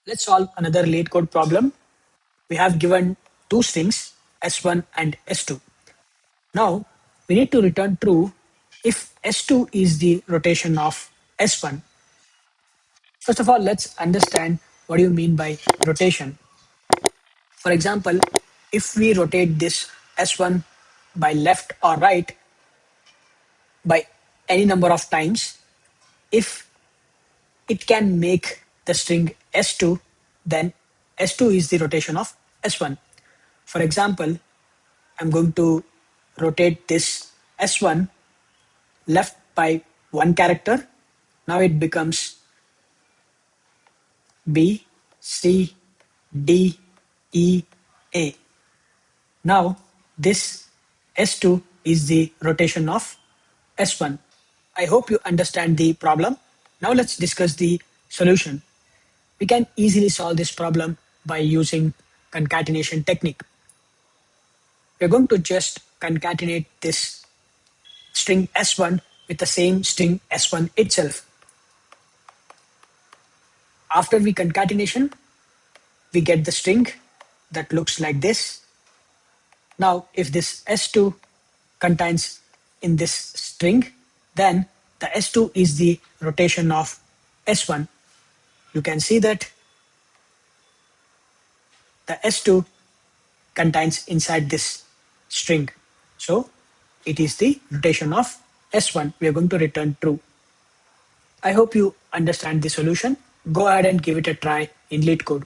Let's solve another LeetCode problem. We have given two strings, S1 and S2. Now, we need to return true if S2 is the rotation of S1. First of all, let's understand what do you mean by rotation. For example, if we rotate this S1 by left or right by any number of times, if it can make the string S2, then S2 is the rotation of S1. For example, I'm going to rotate this S1 left by one character. Now it becomes B, C, D, E, A. Now this S2 is the rotation of S1. I hope you understand the problem. Now let's discuss the solution. We can easily solve this problem by using concatenation technique. We're going to just concatenate this string S1 with the same string S1 itself. After we concatenation, we get the string that looks like this. Now, if this S2 contains in this string, then the S2 is the rotation of S1. You can see that the S2 contains inside this string. So it is the rotation of S1. We are going to return true. I hope you understand the solution. Go ahead and give it a try in LeetCode.